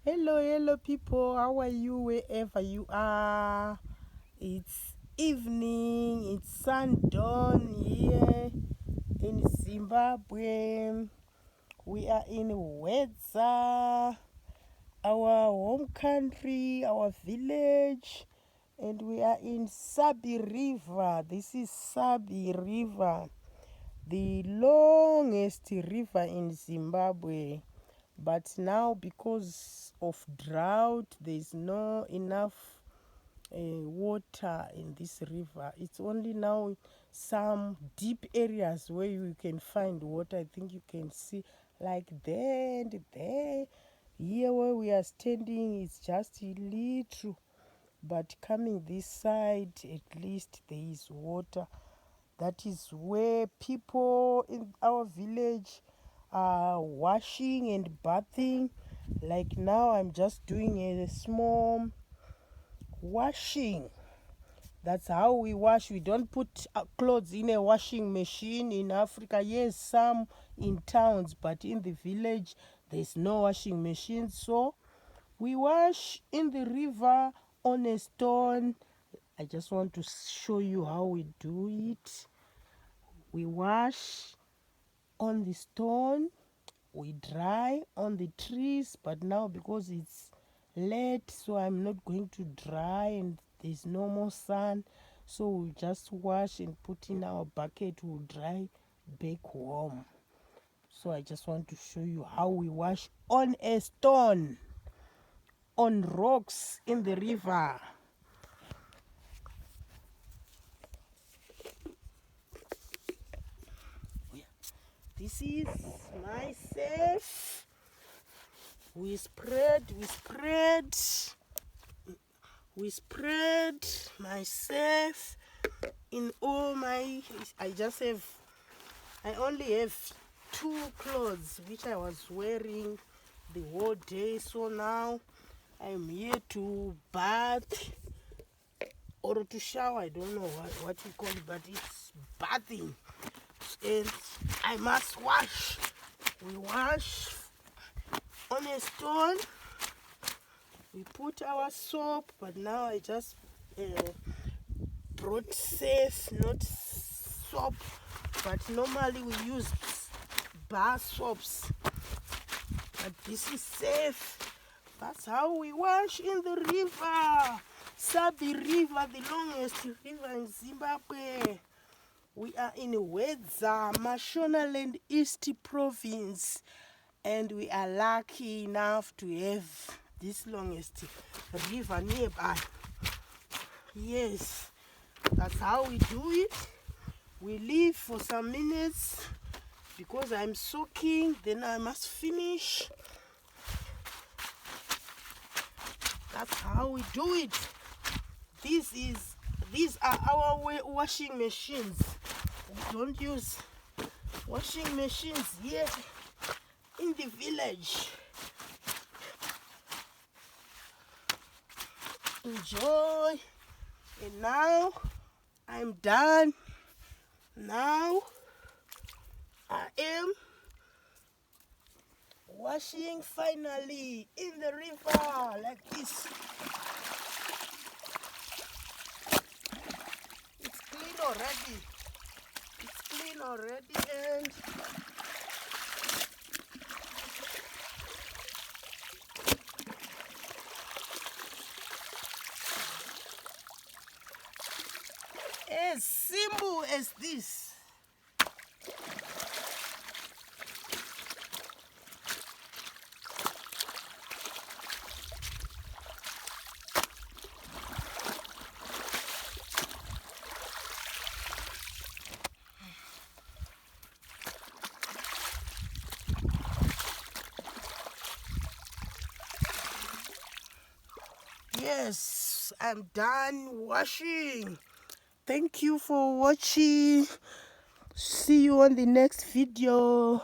Hello people, how are you wherever you are? It's evening, it's sundown here in Zimbabwe. We are in Wedza, our home country, our village, and we are in Sabi River. This is Sabi River, the longest river in Zimbabwe. But now, because of drought, there's no enough water in this river. It's only now some deep areas where you can find water. I think you can see like there and there. Here where we are standing is just a little, but coming this side, at least there is water. That is where people in our village are washing and bathing. Like now, I'm just doing a small washing. That's how we wash. We don't put clothes in a washing machine in Africa. Yes, some in towns, but in the village, there's no washing machine. So we wash in the river on a stone. I just want to show you how we do it. We wash on the stone, we dry on the trees, but now because it's late, so I'm not going to dry and there's no more sun, so we'll just wash and put in our bucket. We'll dry back home. So I just want to show you how we wash on a stone, on rocks in the river. This is myself. We spread myself in all my. I only have two clothes which I was wearing the whole day, so now I'm here to bath or to shower. I don't know what you call it, but it's bathing, and I must wash. We wash on a stone. We put our soap, but now I just brought safe, not soap, but normally we use bar soaps, but this is safe. That's how we wash in the river, Sabi River, the longest river in Zimbabwe. We are in Wedza, Mashonaland East Province, and we are lucky enough to have this longest river nearby. Yes, that's how we do it. We leave for some minutes because I'm soaking, then I must finish. That's how we do it. These are our washing machines. We don't use washing machines here in the village. Enjoy. And now I'm done. Now I am washing finally in the river like this. It's clean already. It's clean already, and as simple as this. Yes, I'm done washing. Thank you for watching. See you on the next video.